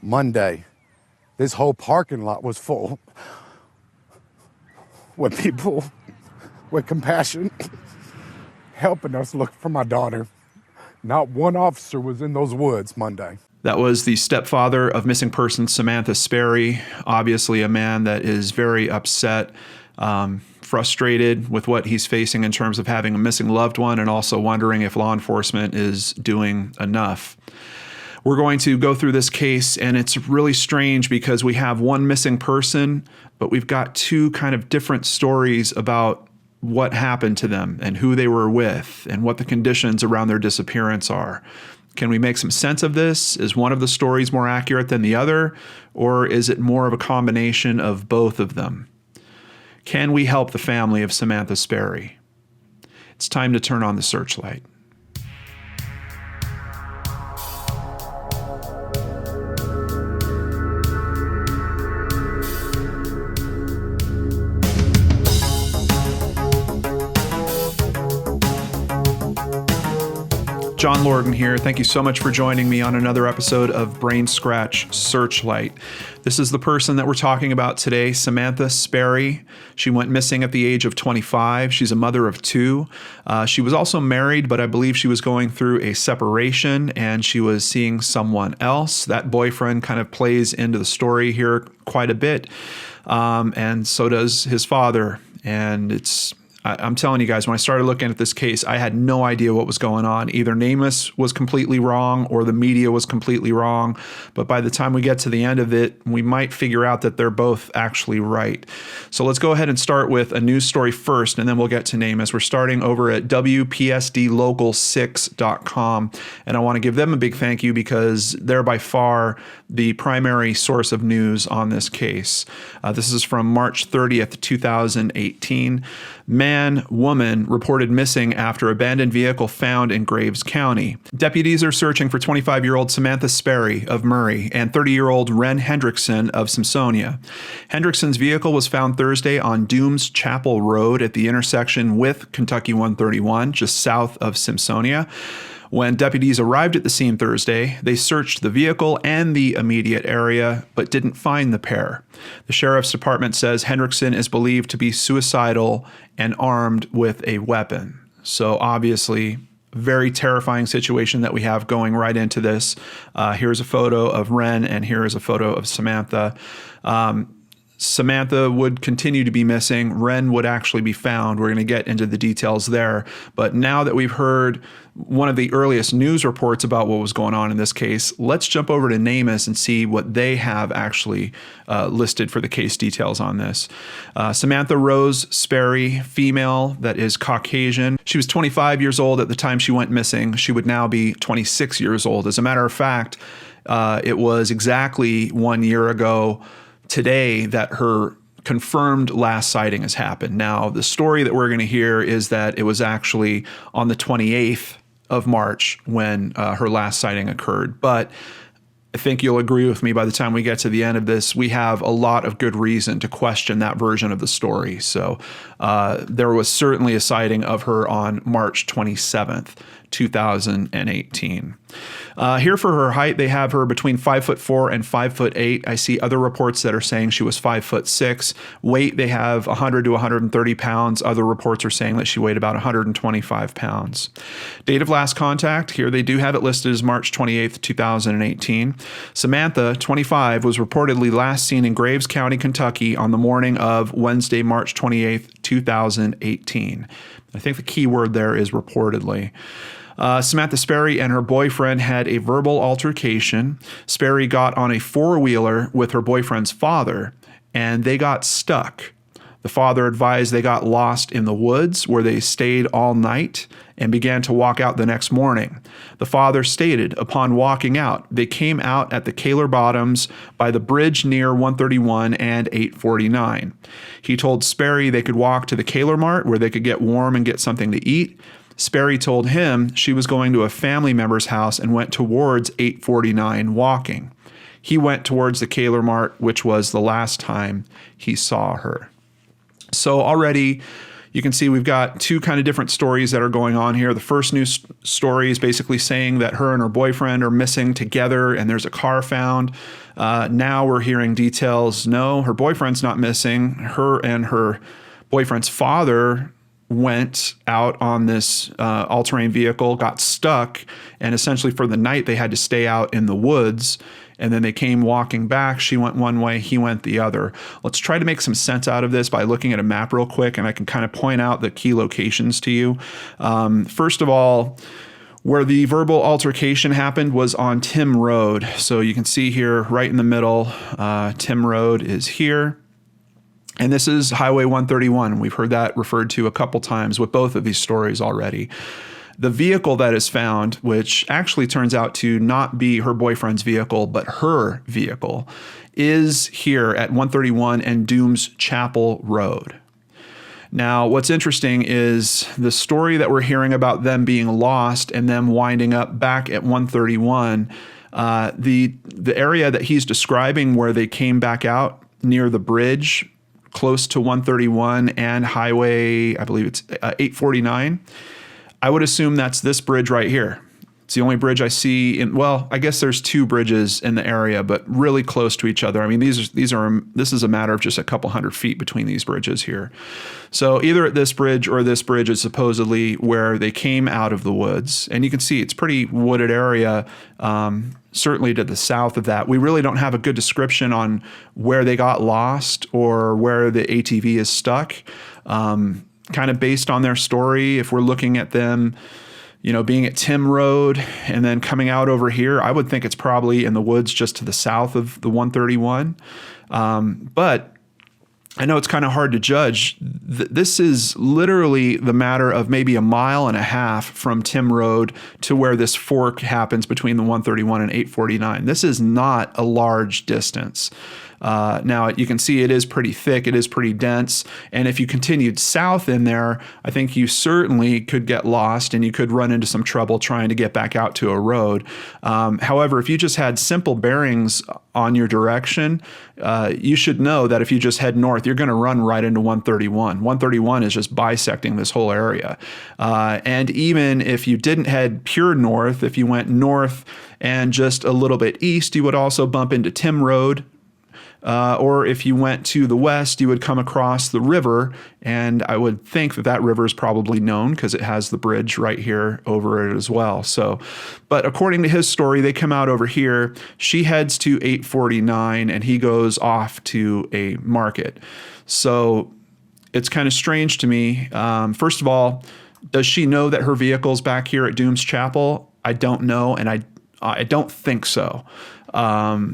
Monday, this whole parking lot was full with people with compassion helping us look for my daughter. Not one officer was in those woods Monday. That was the stepfather of missing person Samantha Sperry, obviously a man that is very upset, frustrated with what he's facing in terms of having a missing loved one and also wondering if law enforcement is doing enough. We're going to go through this case, and it's really strange because we have one missing person, but we've got two kind of different stories about what happened to them and who they were with and what the conditions around their disappearance are. Can we make some sense of this? Is one of the stories more accurate than the other, or is it more of a combination of both of them? Can we help the family of Samantha Sperry? It's time to turn on the searchlight. John Lorden here. Thank you so much for joining me on another episode of Brainscratch Searchlight. This is the person that we're talking about today, Samantha Sperry. She went missing at the age of 25. She's a mother of two. She was also married, but I believe she was going through a separation and she was seeing someone else. That boyfriend kind of plays into the story here quite a bit, and so does his father. And I'm telling you guys, when I started looking at this case, I had no idea what was going on. Either NamUs was completely wrong or the media was completely wrong. But by the time we get to the end of it, we might figure out that they're both actually right. So let's go ahead and start with a news story first, and then we'll get to NamUs. We're starting over at WPSDLocal6.com, and I want to give them a big thank you because they're by far the primary source of news on this case. This is from March 30th, 2018. Man, woman reported missing after abandoned vehicle found in Graves County. Deputies are searching for 25-year-old Samantha Sperry of Murray and 30-year-old Ren Hendrickson of Simpsonia. Hendrickson's vehicle was found Thursday on Dooms Chapel Road at the intersection with Kentucky 131, just south of Simpsonia. When deputies arrived at the scene Thursday, they searched the vehicle and the immediate area, but didn't find the pair. The sheriff's department says Hendrickson is believed to be suicidal and armed with a weapon. So obviously, very terrifying situation that we have going right into this. Here's a photo of Ren, and here is a photo of Samantha. Samantha would continue to be missing. Ren would actually be found. We're going to get into the details there. But now that we've heard one of the earliest news reports about what was going on in this case, let's jump over to NamUs and see what they have actually listed for the case details on this. Samantha Rose Sperry, female, that is Caucasian. She was 25 years old at the time she went missing. She would now be 26 years old. As a matter of fact, it was exactly 1 year ago today that her confirmed last sighting has happened. Now, the story that we're going to hear is that it was actually on the 28th of March when her last sighting occurred. But I think you'll agree with me by the time we get to the end of this, we have a lot of good reason to question that version of the story. So there was certainly a sighting of her on March 27th, 2018. Here for her height, they have her between 5'4" and 5'8". I see other reports that are saying she was 5'6". Weight, they have 100 to 130 pounds. Other reports are saying that she weighed about 125 pounds. Date of last contact, here they do have it listed as March 28th, 2018. Samantha, 25, was reportedly last seen in Graves County, Kentucky on the morning of Wednesday, March 28th, 2018. I think the key word there is reportedly. Samantha Sperry and her boyfriend had a verbal altercation. Sperry got on a four-wheeler with her boyfriend's father, and they got stuck. The father advised they got lost in the woods, where they stayed all night and began to walk out the next morning. The father stated, upon walking out, they came out at the Kaler Bottoms by the bridge near 131 and 849. He told Sperry they could walk to the Kaler Mart, where they could get warm and get something to eat. Sperry told him she was going to a family member's house and went towards 849 walking. He went towards the Kaler Mart, which was the last time he saw her. So already You can see we've got two kind of different stories that are going on here. The first news story is basically saying that her and her boyfriend are missing together and there's a car found. Now we're hearing details. No, her boyfriend's not missing. Her and her boyfriend's father went out on this all-terrain vehicle, got stuck, and essentially for the night they had to stay out in the woods. And then they came walking back. She went one way, he went the other. Let's try to make some sense out of this by looking at a map real quick, and I can kind of point out the key locations to you. First of all, where the verbal altercation happened was on Tim Road. So you can see here right in the middle, Tim Road is here. And this is Highway 131. We've heard that referred to a couple times with both of these stories already. The vehicle that is found, which actually turns out to not be her boyfriend's vehicle, but her vehicle, is here at 131 and Dooms Chapel Road. Now, what's interesting is the story that we're hearing about them being lost and them winding up back at 131, the area that he's describing where they came back out near the bridge, close to 131 and Highway, I believe it's 849, I would assume that's this bridge right here. It's the only bridge I see in, well, I guess there's two bridges in the area, but really close to each other. I mean, this is a matter of just a couple hundred feet between these bridges here. So either at this bridge or this bridge is supposedly where they came out of the woods. And you can see it's pretty wooded area, certainly to the south of that. We really don't have a good description on where they got lost or where the ATV is stuck. Kind of based on their story, if we're looking at them, being at Tim Road and then coming out over here, I would think it's probably in the woods just to the south of the 131. But I know it's kind of hard to judge. This is literally the matter of maybe a mile and a half from Tim Road to where this fork happens between the 131 and 849. This is not a large distance. Now, you can see it is pretty thick, it is pretty dense, and if you continued south in there, I think you certainly could get lost and you could run into some trouble trying to get back out to a road. However, if you just had simple bearings on your direction, you should know that if you just head north, you're going to run right into 131. 131 is just bisecting this whole area. And even if you didn't head pure north, if you went north and just a little bit east, you would also bump into Tim Road. Or if you went to the west, you would come across the river, and I would think that river is probably known because it has the bridge right here over it as well. So, but according to his story, they come out over here. She heads to 849, and he goes off to a market. So it's kind of strange to me. First of all, does she know that her vehicle's back here at Dooms Chapel? I don't know, and I don't think so.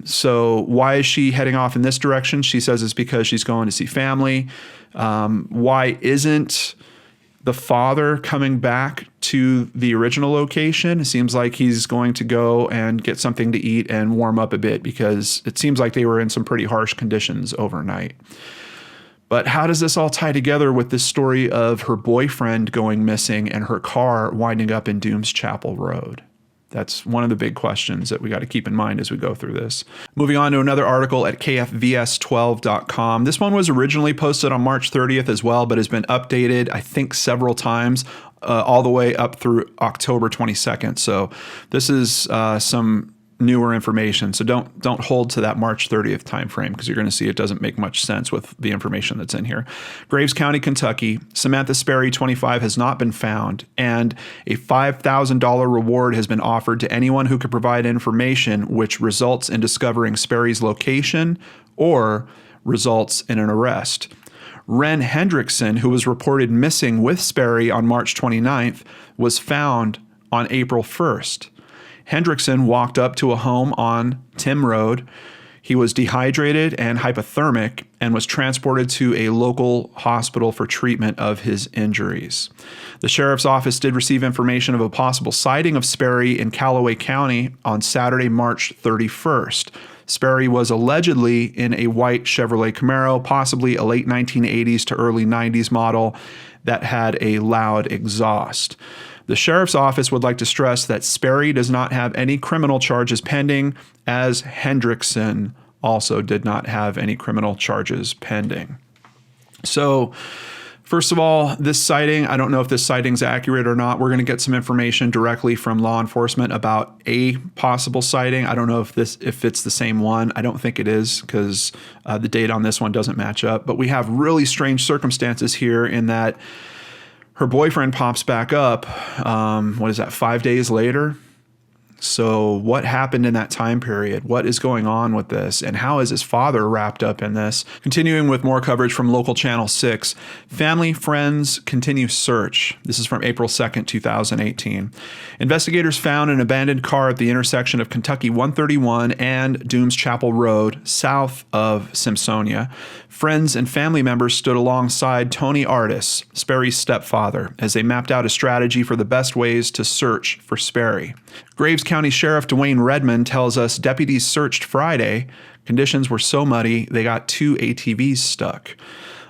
So why is she heading off in this direction? She says it's because she's going to see family. Why isn't the father coming back to the original location? It seems like he's going to go and get something to eat and warm up a bit because it seems like they were in some pretty harsh conditions overnight. But how does this all tie together with this story of her boyfriend going missing and her car winding up in Dooms Chapel Road? That's one of the big questions that we got to keep in mind as we go through this. Moving on to another article at kfvs12.com. This one was originally posted on March 30th as well, but has been updated, I think, several times, all the way up through October 22nd. So this is some newer information. So don't hold to that March 30th timeframe because you're going to see it doesn't make much sense with the information that's in here. Graves County, Kentucky. Samantha Sperry, 25, has not been found, and a $5,000 reward has been offered to anyone who could provide information which results in discovering Sperry's location or results in an arrest. Ren Hendrickson, who was reported missing with Sperry on March 29th, was found on April 1st. Hendrickson walked up to a home on Tim Road. He was dehydrated and hypothermic and was transported to a local hospital for treatment of his injuries. The sheriff's office did receive information of a possible sighting of Sperry in Callaway County on Saturday, March 31st. Sperry was allegedly in a white Chevrolet Camaro, possibly a late 1980s to early 90s model that had a loud exhaust. The sheriff's office would like to stress that Sperry does not have any criminal charges pending, as First of all, this sighting, I don't know if this sighting's accurate or not. We're going to get some information directly from law enforcement about a possible sighting. I don't know if it's the same one. I don't think it is, because the date on this one doesn't match up. But we have really strange circumstances here in that her boyfriend pops back up, 5 days later? So what happened in that time period? What is going on with this? And how is his father wrapped up in this? Continuing with more coverage from local channel 6, family, friends continue search. This is from April 2nd, 2018. Investigators found an abandoned car at the intersection of Kentucky 131 and Dooms Chapel Road, south of Simpsonia. Friends and family members stood alongside Tony Artis, Sperry's stepfather, as they mapped out a strategy for the best ways to search for Sperry. Graves County Sheriff Dwayne Redmond tells us deputies searched Friday. Conditions were so muddy, they got 2 ATVs stuck.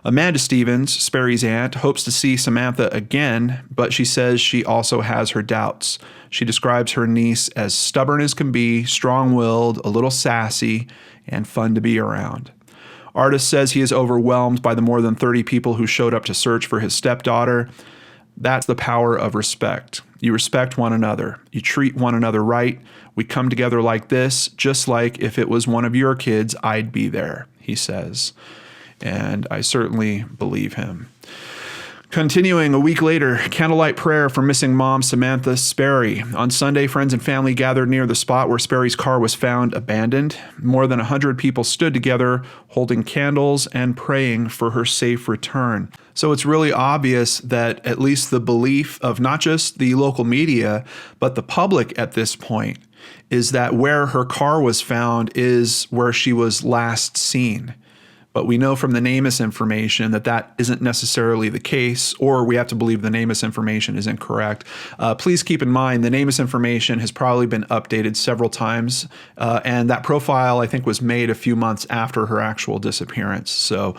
Amanda Stevens, Sperry's aunt, hopes to see Samantha again, but she says she also has her doubts. She describes her niece as stubborn as can be, strong-willed, a little sassy, and fun to be around. Artis says he is overwhelmed by the more than 30 people who showed up to search for his stepdaughter. That's the power of respect. You respect one another. You treat one another right. We come together like this, just like if it was one of your kids, I'd be there, he says. And I certainly believe him. Continuing a week later, candlelight prayer for missing mom Samantha Sperry. On Sunday, friends and family gathered near the spot where Sperry's car was found abandoned. More than 100 people stood together, holding candles and praying for her safe return. So it's really obvious that at least the belief of not just the local media, but the public at this point, is that where her car was found is where she was last seen. But we know from the NamUs information that that isn't necessarily the case, or we have to believe the NamUs information is incorrect. Please keep in mind the NamUs information has probably been updated several times, and that profile, I think, was made a few months after her actual disappearance. So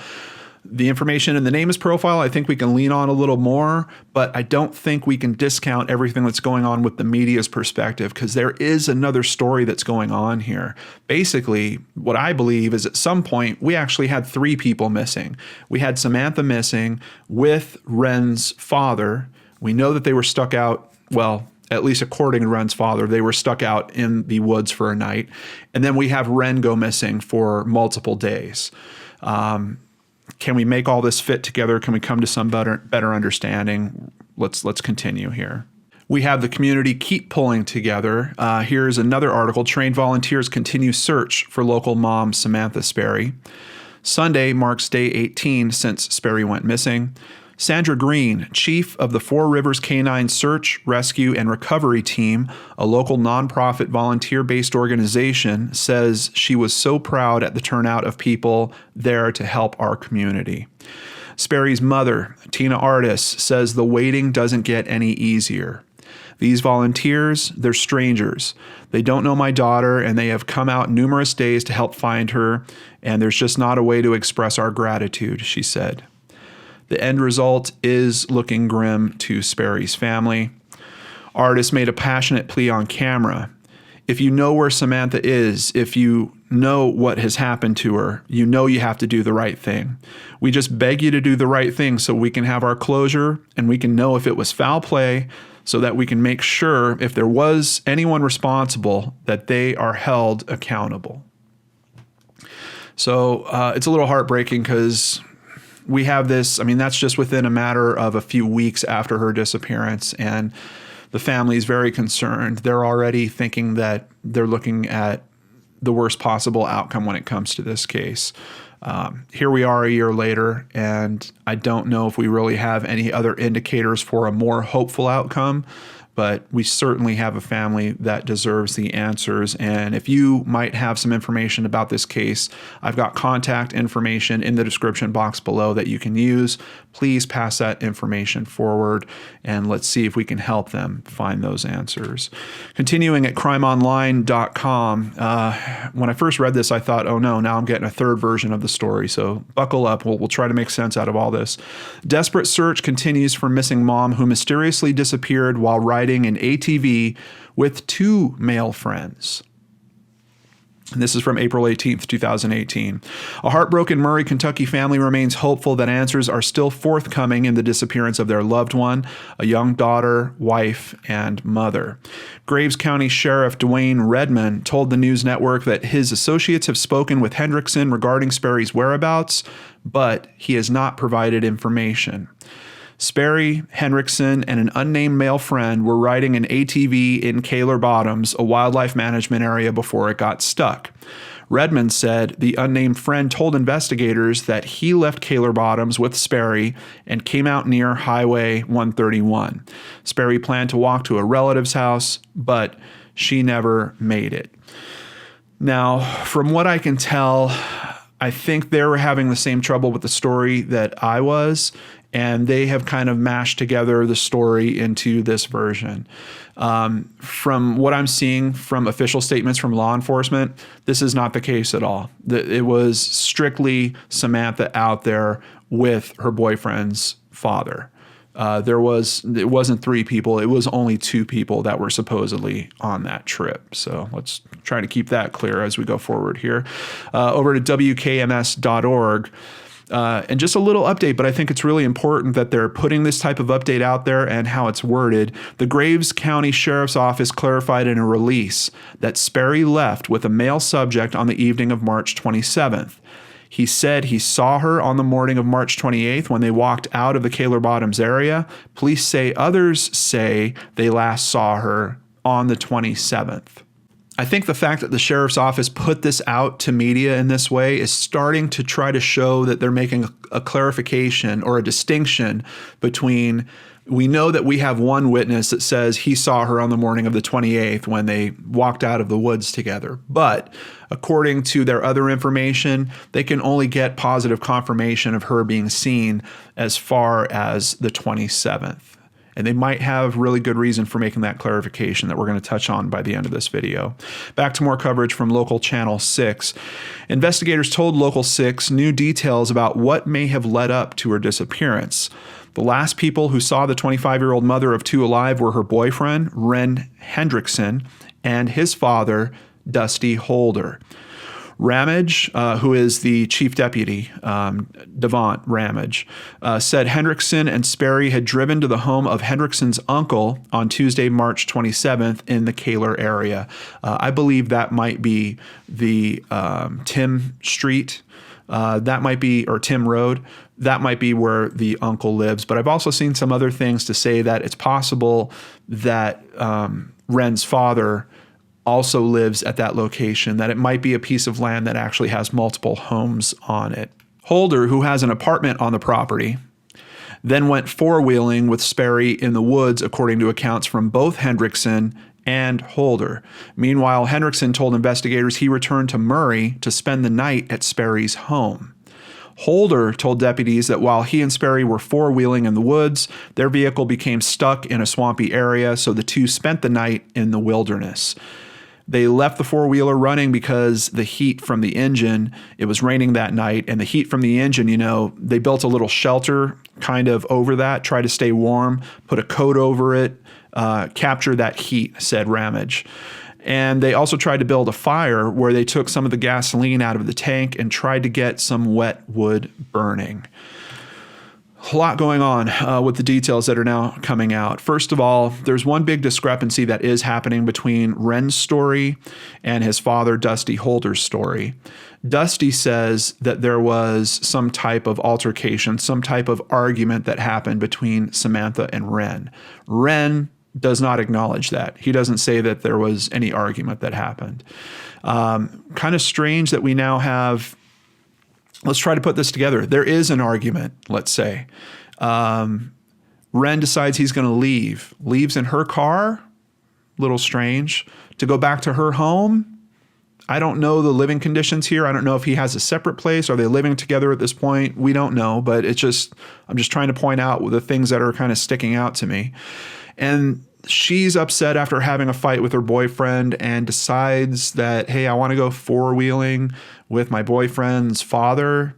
the information in the NamUs profile, I think we can lean on a little more, but I don't think we can discount everything that's going on with the media's perspective, because there is another story that's going on here. Basically, what I believe is at some point, we actually had 3 people missing. We had Samantha missing with Ren's father. We know that they were stuck out, well, at least according to Ren's father, they were stuck out in the woods for a night. And then we have Ren go missing for multiple days. Can we make all this fit together? Can we come to some better understanding? Let's continue here. We have the community keep pulling together. Here's another article. Trained volunteers continue search for local mom Samantha Sperry. Sunday marks day 18 since Sperry went missing. Sandra Green, chief of the Four Rivers Canine Search, Rescue, and Recovery Team, a local nonprofit volunteer-based organization, says she was so proud at the turnout of people there to help our community. Sperry's mother, Tina Artis, says the waiting doesn't get any easier. These volunteers, they're strangers. They don't know my daughter, and they have come out numerous days to help find her, and there's just not a way to express our gratitude, she said. The end result is looking grim to Sperry's family. Artis made a passionate plea on camera. If you know where Samantha is, if you know what has happened to her, you know you have to do the right thing. We just beg you to do the right thing so we can have our closure and we can know if it was foul play, so that we can make sure if there was anyone responsible that they are held accountable. So it's a little heartbreaking because we have this, I mean, that's just within a matter of a few weeks after her disappearance, and the family is very concerned. They're already thinking that they're looking at the worst possible outcome when it comes to this case. Here we are a year later, and I don't know if we really have any other indicators for a more hopeful outcome, but we certainly have a family that deserves the answers. And if you might have some information about this case, I've got contact information in the description box below that you can use. Please pass that information forward, and let's see if we can help them find those answers. Continuing at crimeonline.com, when I first read this, I thought, oh no, now I'm getting a third version of the story. So buckle up. We'll try to make sense out of all this. Desperate search continues for missing mom who mysteriously disappeared while riding an ATV with 2 male friends. And this is from April 18th, 2018. A heartbroken Murray, Kentucky family remains hopeful that answers are still forthcoming in the disappearance of their loved one, a young daughter, wife, and mother. Graves County Sheriff Dwayne Redman told the news network that his associates have spoken with Hendrickson regarding Sperry's whereabouts, but he has not provided information. Sperry, Hendrickson, and an unnamed male friend were riding an ATV in Kaler Bottoms, a wildlife management area, before it got stuck. Redmond said the unnamed friend told investigators that he left Kaler Bottoms with Sperry and came out near Highway 131. Sperry planned to walk to a relative's house, but she never made it. Now, from what I can tell, I think they were having the same trouble with the story that I was, and they have kind of mashed together the story into this version. From what I'm seeing from official statements from law enforcement, this is not the case at all. It was strictly Samantha out there with her boyfriend's father. It wasn't 3 people. It was only 2 people that were supposedly on that trip. So let's try to keep that clear as we go forward here. Over to WKMS.org. And just a little update, but I think it's really important that they're putting this type of update out there and how it's worded. The Graves County Sheriff's Office clarified in a release that Sperry left with a male subject on the evening of March 27th. He said he saw her on the morning of March 28th when they walked out of the Kaler Bottoms area. Police say others say they last saw her on the 27th. I think the fact that the sheriff's office put this out to media in this way is starting to try to show that they're making a clarification or a distinction between, we know that we have one witness that says he saw her on the morning of the 28th when they walked out of the woods together. But according to their other information, they can only get positive confirmation of her being seen as far as the 27th. And they might have really good reason for making that clarification that we're going to touch on by the end of this video. Back to more coverage from local Channel 6. Investigators told Local 6 new details about what may have led up to her disappearance. The last people who saw the 25-year-old mother of 2 alive were her boyfriend, Ren Hendrickson, and his father, Dusty Holder. Ramage, who is the chief deputy, Devont Ramage, said Hendrickson and Sperry had driven to the home of Hendrickson's uncle on Tuesday, March 27th in the Kaler area. I believe that might be the Tim Street. That might be, or Tim Road. That might be where the uncle lives. But I've also seen some other things to say that it's possible that Ren's father also lives at that location, that it might be a piece of land that actually has multiple homes on it. Holder, who has an apartment on the property, then went 4-wheeling with Sperry in the woods, according to accounts from both Hendrickson and Holder. Meanwhile, Hendrickson told investigators he returned to Murray to spend the night at Sperry's home. Holder told deputies that while he and Sperry were 4-wheeling in the woods, their vehicle became stuck in a swampy area, so the two spent the night in the wilderness. They left the 4-wheeler running because the heat from the engine, it was raining that night, and the heat from the engine, they built a little shelter kind of over that, try to stay warm, put a coat over it, capture that heat, said Ramage. And they also tried to build a fire where they took some of the gasoline out of the tank and tried to get some wet wood burning. A lot going on with the details that are now coming out. First of all, there's one big discrepancy that is happening between Ren's story and his father, Dusty Holder's story. Dusty says that there was some type of altercation, some type of argument that happened between Samantha and Ren. Ren does not acknowledge that. He doesn't say that there was any argument that happened. Kind of strange that we now have. Let's try to put this together. There is an argument, let's say. Ren decides he's going to leave. Leaves in her car, little strange. To go back to her home, I don't know the living conditions here. I don't know if he has a separate place. Are they living together at this point? We don't know, but I'm just trying to point out the things that are kind of sticking out to me. And she's upset after having a fight with her boyfriend and decides that, hey, I want to go 4-wheeling with my boyfriend's father.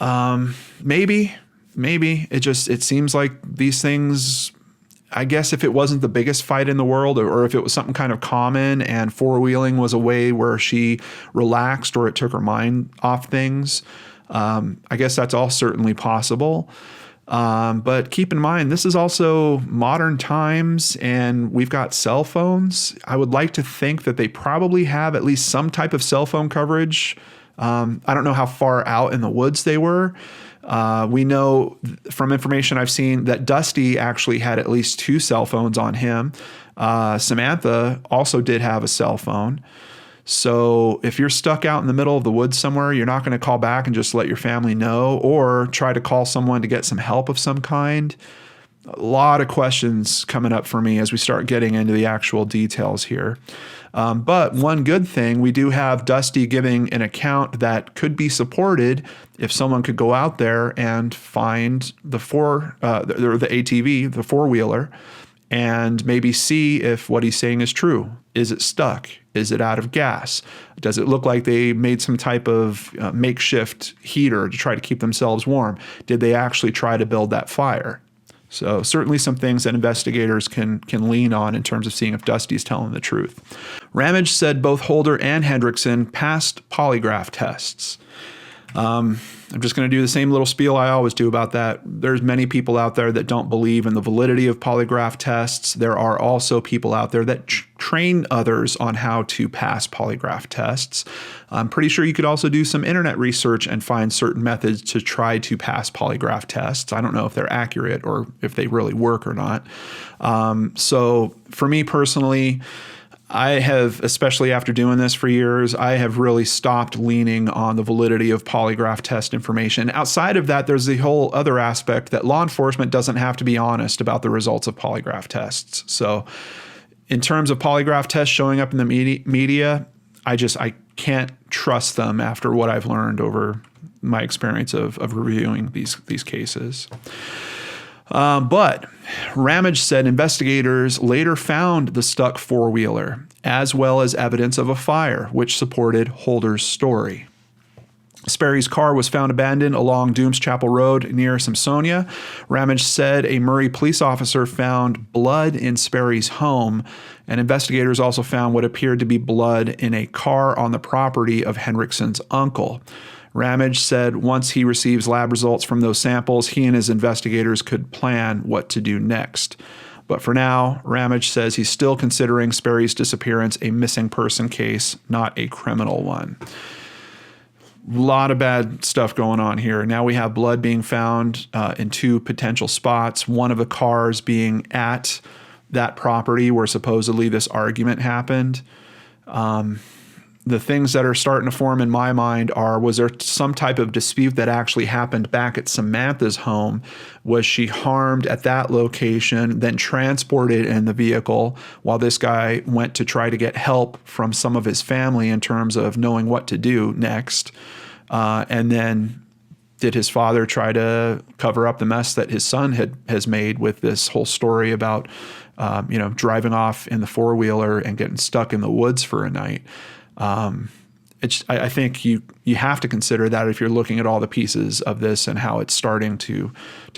Maybe it seems like these things I guess if it wasn't the biggest fight in the world, or if it was something kind of common and four-wheeling was a way where she relaxed or it took her mind off things, I guess that's all certainly possible. But keep in mind, this is also modern times and we've got cell phones. I would like to think that they probably have at least some type of cell phone coverage. I don't know how far out in the woods they were. We know from information I've seen that Dusty actually had at least 2 cell phones on him. Samantha also did have a cell phone. So if you're stuck out in the middle of the woods somewhere, you're not going to call back and just let your family know, or try to call someone to get some help of some kind. A lot of questions coming up for me as we start getting into the actual details here. But one good thing, we do have Dusty giving an account that could be supported if someone could go out there and find the ATV, the four-wheeler, and maybe see if what he's saying is true. Is it stuck? Is it out of gas? Does it look like they made some type of makeshift heater to try to keep themselves warm? Did they actually try to build that fire? So certainly some things that investigators can lean on in terms of seeing if Dusty's telling the truth. Ramage said both Holder and Hendrickson passed polygraph tests. I'm just going to do the same little spiel I always do about that. There's many people out there that don't believe in the validity of polygraph tests. There are also people out there that train others on how to pass polygraph tests. I'm pretty sure you could also do some internet research and find certain methods to try to pass polygraph tests. I don't know if they're accurate or if they really work or not. So for me personally, I have, especially after doing this for years, I have really stopped leaning on the validity of polygraph test information. Outside of that, there's the whole other aspect that law enforcement doesn't have to be honest about the results of polygraph tests. So in terms of polygraph tests showing up in the media, I can't trust them after what I've learned over my experience of reviewing these cases. But Ramage said investigators later found the stuck four-wheeler, as well as evidence of a fire, which supported Holder's story. Sperry's car was found abandoned along Dooms Chapel Road near Sampsonia. Ramage said a Murray police officer found blood in Sperry's home, and investigators also found what appeared to be blood in a car on the property of Hendrickson's uncle. Ramage said once he receives lab results from those samples, he and his investigators could plan what to do next. But for now, Ramage says he's still considering Sperry's disappearance a missing person case, not a criminal one. A lot of bad stuff going on here. Now we have blood being found in 2 potential spots, one of the cars being at that property where supposedly this argument happened. The things that are starting to form in my mind are, was there some type of dispute that actually happened back at Samantha's home? Was she harmed at that location, then transported in the vehicle while this guy went to try to get help from some of his family in terms of knowing what to do next? And then did his father try to cover up the mess that his son has made with this whole story about, driving off in the four-wheeler and getting stuck in the woods for a night? I think you have to consider that if you're looking at all the pieces of this and how it's starting to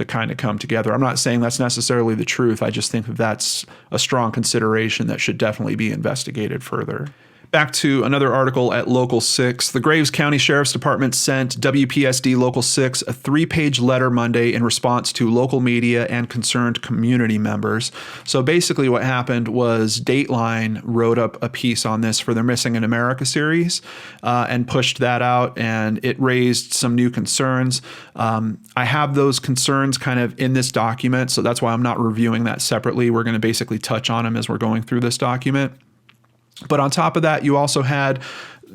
kind of come together. I'm not saying that's necessarily the truth. I just think that that's a strong consideration that should definitely be investigated further. Back to another article at Local 6. The Graves County Sheriff's Department sent WPSD Local 6 a 3-page letter Monday in response to local media and concerned community members. So basically what happened was Dateline wrote up a piece on this for their Missing in America series and pushed that out, and it raised some new concerns. I have those concerns kind of in this document, so that's why I'm not reviewing that separately. We're going to basically touch on them as we're going through this document. But on top of that, you also had,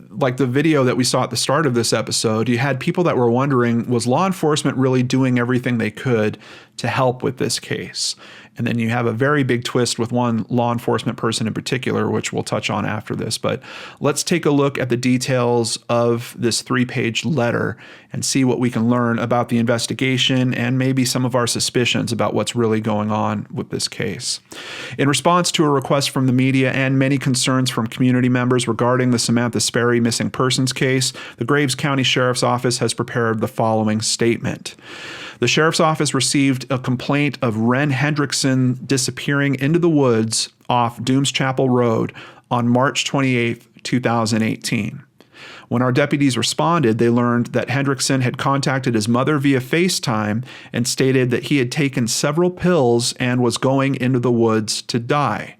like the video that we saw at the start of this episode, you had people that were wondering, was law enforcement really doing everything they could to help with this case? And then you have a very big twist with one law enforcement person in particular, which we'll touch on after this. But let's take a look at the details of this 3-page letter and see what we can learn about the investigation and maybe some of our suspicions about what's really going on with this case. In response to a request from the media and many concerns from community members regarding the Samantha Sperry missing persons case, the Graves County Sheriff's Office has prepared the following statement. The sheriff's office received a complaint of Ren Hendrickson disappearing into the woods off Dooms Chapel Road on March 28, 2018. When our deputies responded, they learned that Hendrickson had contacted his mother via FaceTime and stated that he had taken several pills and was going into the woods to die.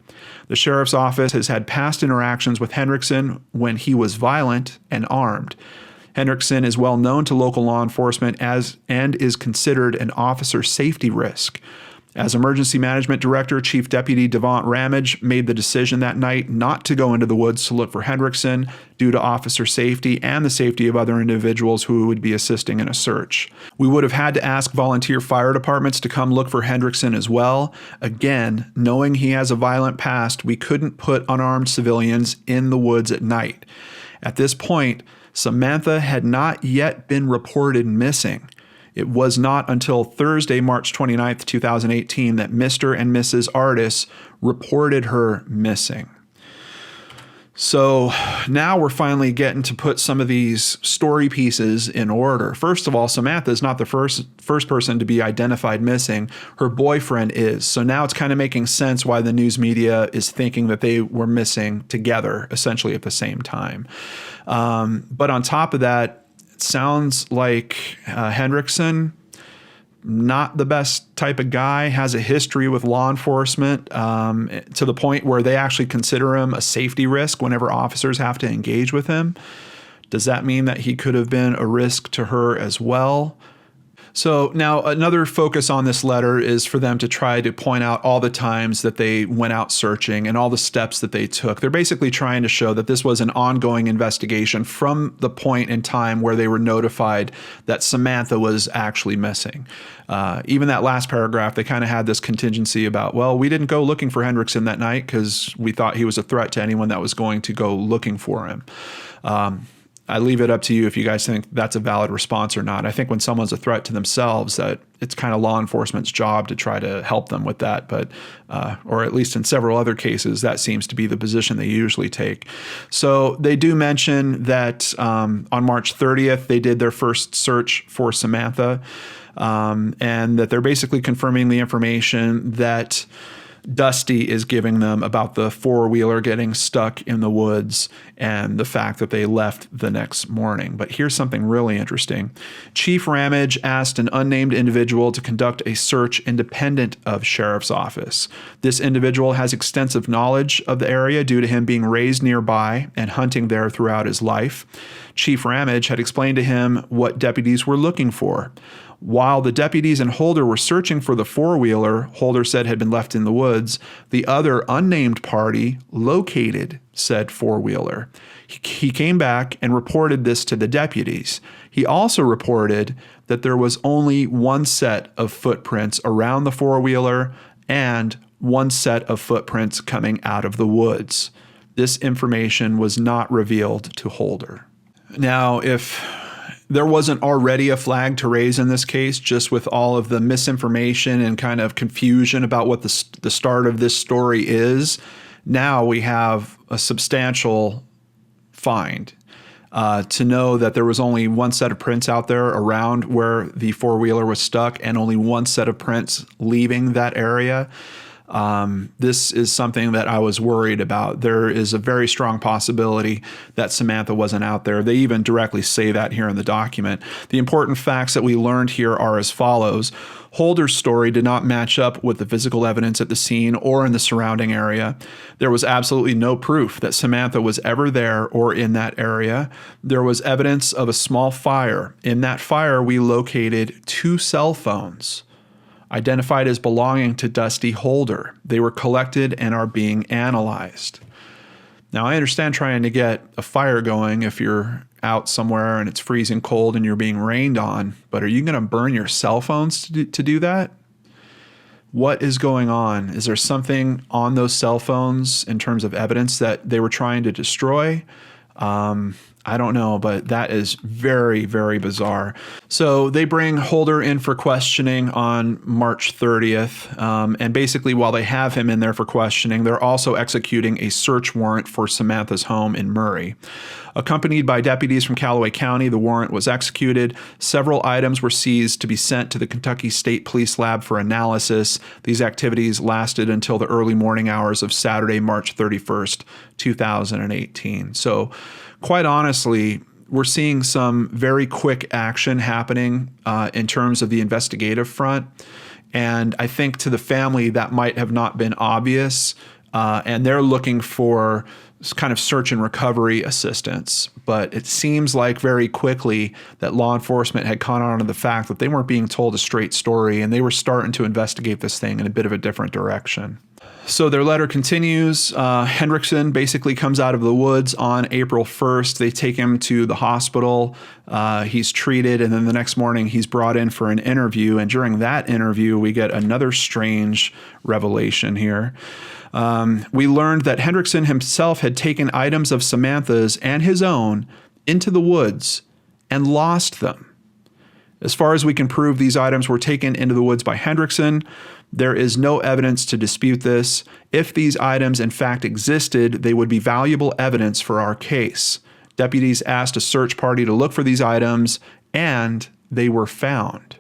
The sheriff's office has had past interactions with Hendrickson when he was violent and armed. Hendrickson is well known to local law enforcement and is considered an officer safety risk. As Emergency Management Director, Chief Deputy Devont Ramage made the decision that night not to go into the woods to look for Hendrickson due to officer safety and the safety of other individuals who would be assisting in a search. We would have had to ask volunteer fire departments to come look for Hendrickson as well. Again, knowing he has a violent past, we couldn't put unarmed civilians in the woods at night. At this point, Samantha had not yet been reported missing. It was not until Thursday, March 29th, 2018, that Mr. and Mrs. Artis reported her missing. So now we're finally getting to put some of these story pieces in order. First of all, Samantha is not the first person to be identified missing. Her boyfriend is. So now it's kind of making sense why the news media is thinking that they were missing together, essentially at the same time. But on top of that, it sounds like Hendrickson, not the best type of guy, has a history with law enforcement to the point where they actually consider him a safety risk whenever officers have to engage with him. Does that mean that he could have been a risk to her as well? So now another focus on this letter is for them to try to point out all the times that they went out searching and all the steps that they took. They're basically trying to show that this was an ongoing investigation from the point in time where they were notified that Samantha was actually missing. Even that last paragraph, they kind of had this contingency about, well, we didn't go looking for Hendrickson that night because we thought he was a threat to anyone that was going to go looking for him. I leave it up to you if you guys think that's a valid response or not. I think when someone's a threat to themselves, that it's kind of law enforcement's job to try to help them with that. But, or at least in several other cases, that seems to be the position they usually take. So they do mention that on March 30th, they did their first search for Samantha, and that they're basically confirming the information that Dusty is giving them about the four-wheeler getting stuck in the woods and the fact that they left the next morning. But here's something really interesting. Chief Ramage asked an unnamed individual to conduct a search independent of Sheriff's Office. This individual has extensive knowledge of the area due to him being raised nearby and hunting there throughout his life. Chief Ramage had explained to him what deputies were looking for. While the deputies and Holder were searching for the four-wheeler Holder said had been left in the woods, the other unnamed party located said four-wheeler. He came back and reported this to the deputies. He also reported that there was only one set of footprints around the four-wheeler and one set of footprints coming out of the woods. This information was not revealed to Holder. Now, if there wasn't already a flag to raise in this case, just with all of the misinformation and kind of confusion about what the start of this story is, now we have a substantial find. To know that there was only one set of prints out there around where the four-wheeler was stuck and only one set of prints leaving that area. This is something that I was worried about. There is a very strong possibility that Samantha wasn't out there. They even directly say that here in the document. The important facts that we learned here are as follows. Holder's story did not match up with the physical evidence at the scene or in the surrounding area. There was absolutely no proof that Samantha was ever there or in that area. There was evidence of a small fire. In that fire, we located 2 cell phones identified as belonging to Dusty Holder. They were collected and are being analyzed. Now, I understand trying to get a fire going if you're out somewhere and it's freezing cold and you're being rained on, but are you going to burn your cell phones to do that? What is going on? Is there something on those cell phones in terms of evidence that they were trying to destroy? I don't know, but that is very, very bizarre. So they bring Holder in for questioning on March 30th. And basically, while they have him in there for questioning, they're also executing a search warrant for Samantha's home in Murray. Accompanied by deputies from Callaway County, the warrant was executed. Several items were seized to be sent to the Kentucky State Police Lab for analysis. These activities lasted until the early morning hours of Saturday, March 31st, 2018. So quite honestly, we're seeing some very quick action happening in terms of the investigative front. And I think to the family that might have not been obvious. And they're looking for kind of search and recovery assistance. But it seems like very quickly that law enforcement had caught on to the fact that they weren't being told a straight story, and they were starting to investigate this thing in a bit of a different direction. So their letter continues. Hendrickson basically comes out of the woods on April 1st. They take him to the hospital. He's treated, and then the next morning he's brought in for an interview. And during that interview, we get another strange revelation here. We learned that Hendrickson himself had taken items of Samantha's and his own into the woods and lost them. As far as we can prove, these items were taken into the woods by Hendrickson. There is no evidence to dispute this. If these items in fact existed, they would be valuable evidence for our case. Deputies asked a search party to look for these items, and they were found.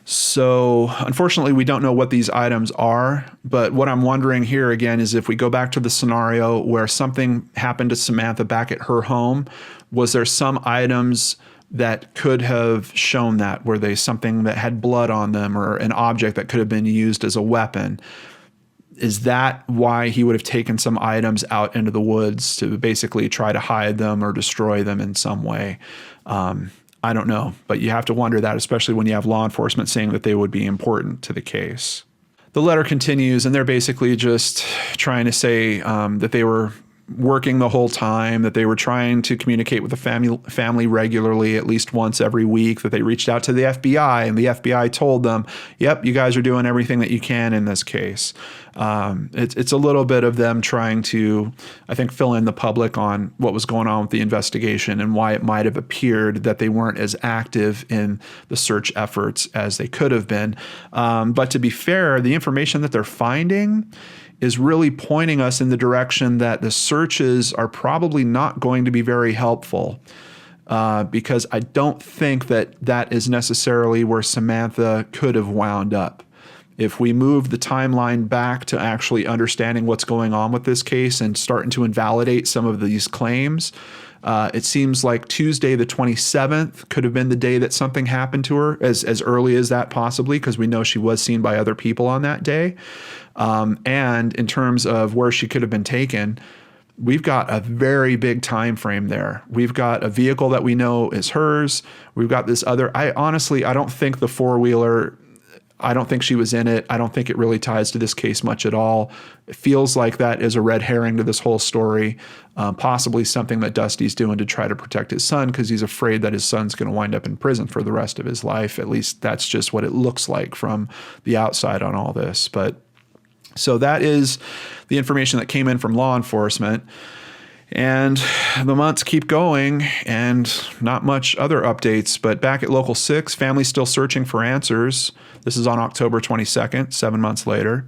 So unfortunately, we don't know what these items are, but what I'm wondering here again is if we go back to the scenario where something happened to Samantha back at her home, was there some items that could have shown that? Were they something that had blood on them or an object that could have been used as a weapon? Is that why he would have taken some items out into the woods to basically try to hide them or destroy them in some way? I don't know, but you have to wonder that, especially when you have law enforcement saying that they would be important to the case. The letter continues, and they're basically just trying to say that they were working the whole time, that they were trying to communicate with the family regularly, at least once every week, that they reached out to the FBI, and the FBI told them, yep, you guys are doing everything that you can in this case. It's a little bit of them trying to, I think, fill in the public on what was going on with the investigation and why it might have appeared that they weren't as active in the search efforts as they could have been. But to be fair, the information that they're finding is really pointing us in the direction that the searches are probably not going to be very helpful, because I don't think that that is necessarily where Samantha could have wound up. If we move the timeline back to actually understanding what's going on with this case and starting to invalidate some of these claims, it seems like Tuesday the 27th could have been the day that something happened to her, as early as that possibly, because we know she was seen by other people on that day. And in terms of where she could have been taken, we've got a very big time frame there. We've got a vehicle that we know is hers. We've got this other, I don't think the four-wheeler, I don't think she was in it. I don't think it really ties to this case much at all. It feels like that is a red herring to this whole story, possibly something that Dusty's doing to try to protect his son because he's afraid that his son's going to wind up in prison for the rest of his life. At least that's just what it looks like from the outside on all this. But so that is the information that came in from law enforcement. And the months keep going and not much other updates. But back at Local 6, family's still searching for answers. This is on October 22nd, 7 months later.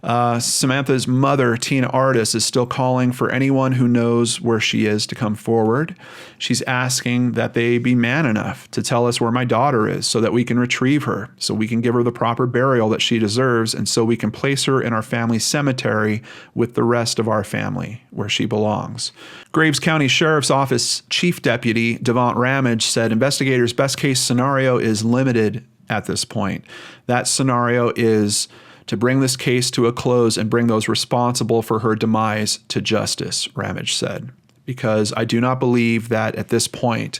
Samantha's mother, Tina Artis, is still calling for anyone who knows where she is to come forward. She's asking that they be man enough to tell us where my daughter is so that we can retrieve her, so we can give her the proper burial that she deserves, and so we can place her in our family cemetery with the rest of our family where she belongs. Graves County Sheriff's Office Chief Deputy Devont Ramage said investigators' best case scenario is limited at this point. That scenario is to bring this case to a close and bring those responsible for her demise to justice, Ramage said, because I do not believe that at this point,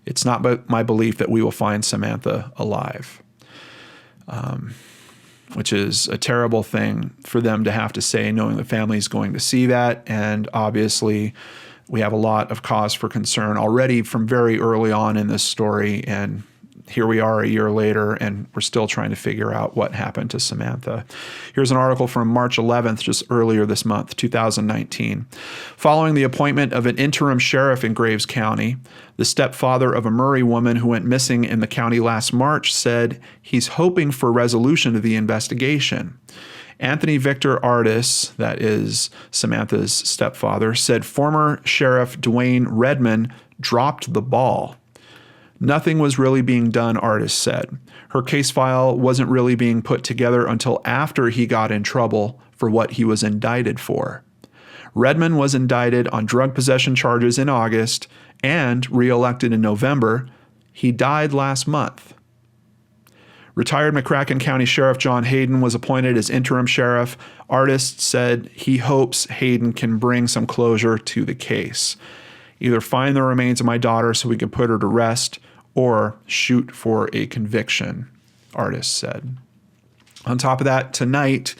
it's not my belief that we will find Samantha alive, which is a terrible thing for them to have to say, knowing the family is going to see that. And obviously, we have a lot of cause for concern already from very early on in this story. And here we are a year later, and we're still trying to figure out what happened to Samantha. Here's an article from March 11th, just earlier this month, 2019. Following the appointment of an interim sheriff in Graves County, the stepfather of a Murray woman who went missing in the county last March said he's hoping for resolution to the investigation. Anthony Victor Artis, that is Samantha's stepfather, said former Sheriff Dwayne Redman dropped the ball. Nothing was really being done, Artis said. Her case file wasn't really being put together until after he got in trouble for what he was indicted for. Redman was indicted on drug possession charges in August and reelected in November. He died last month. Retired McCracken County Sheriff John Hayden was appointed as interim sheriff. Artis said he hopes Hayden can bring some closure to the case. Either find the remains of my daughter so we can put her to rest or shoot for a conviction, Artis said. On top of that, tonight,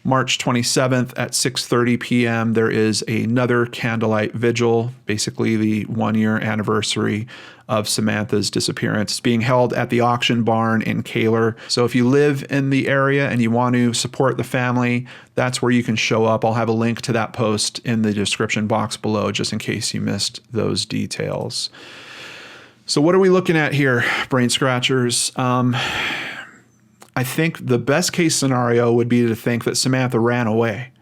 March 27th at 6:30 p.m., there is another Candlelight vigil, basically the 1-year anniversary of Samantha's disappearance. It's being held at the auction barn in Kaler. So if you live in the area and you want to support the family, that's where you can show up. I'll have a link to that post in the description box below, just in case you missed those details. So what are we looking at here, brain scratchers? I think the best case scenario would be to think that Samantha ran away,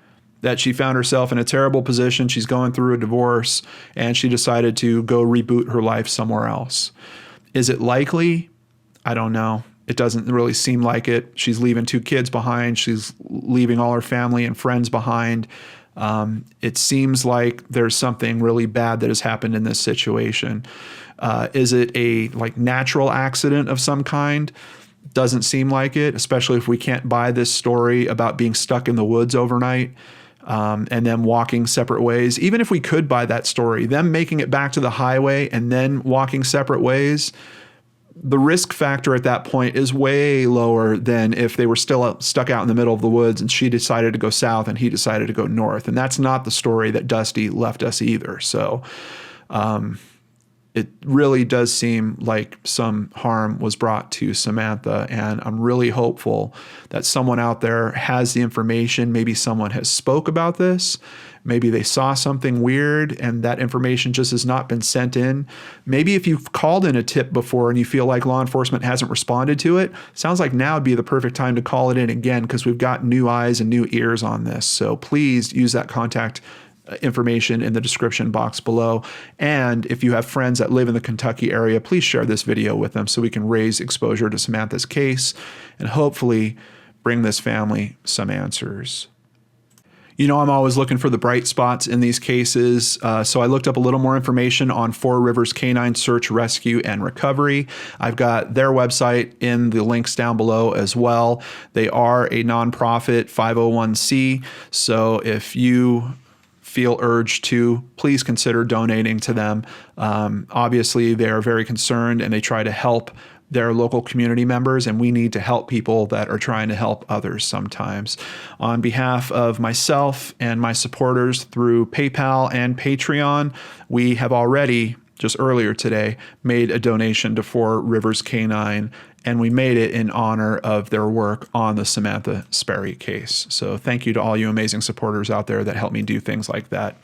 that she found herself in a terrible position. She's going through a divorce and she decided to go reboot her life somewhere else. Is it likely? I don't know. It doesn't really seem like it. She's leaving 2 kids behind. She's leaving all her family and friends behind. It seems like there's something really bad that has happened in this situation. Is it a natural accident of some kind? Doesn't seem like it, especially if we can't buy this story about being stuck in the woods overnight and then walking separate ways. Even if we could buy that story, them making it back to the highway and then walking separate ways, the risk factor at that point is way lower than if they were still stuck out in the middle of the woods and she decided to go south and he decided to go north. And that's not the story that Dusty left us either. So, it really does seem like some harm was brought to Samantha, and I'm really hopeful that someone out there has the information. Maybe someone has spoke about this. Maybe they saw something weird and that information just has not been sent in. Maybe if you've called in a tip before and you feel like law enforcement hasn't responded to it, sounds like now would be the perfect time to call it in again, because we've got new eyes and new ears on this. So please use that contact information in the description box below. And if you have friends that live in the Kentucky area, please share this video with them so we can raise exposure to Samantha's case and hopefully bring this family some answers. You know, I'm always looking for the bright spots in these cases, so I looked up a little more information on Four Rivers Canine Search, Rescue, and Recovery. I've got their website in the links down below as well. They are a nonprofit 501c, so if you feel urged to, please consider donating to them. Obviously, they are very concerned and they try to help their local community members, and we need to help people that are trying to help others sometimes. On behalf of myself and my supporters through PayPal and Patreon, we have already, just earlier today, made a donation to Four Rivers Canine, and we made it in honor of their work on the Samantha Sperry case. So thank you to all you amazing supporters out there that help me do things like that.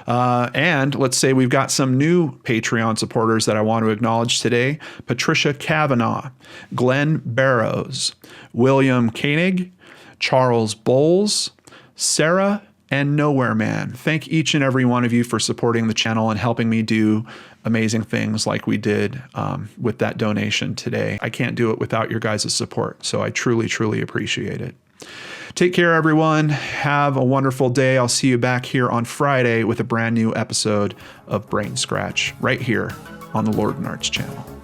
And let's say we've got some new Patreon supporters that I want to acknowledge today. Patricia Kavanaugh, Glenn Barrows, William Koenig, Charles Bowles, Sarah, and Nowhere Man. Thank each and every one of you for supporting the channel and helping me do amazing things like we did with that donation today. I can't do it without your guys' support, so I truly, truly appreciate it. Take care, everyone. Have a wonderful day. I'll see you back here on Friday with a brand new episode of Brainscratch right here on the Lord and Arts channel.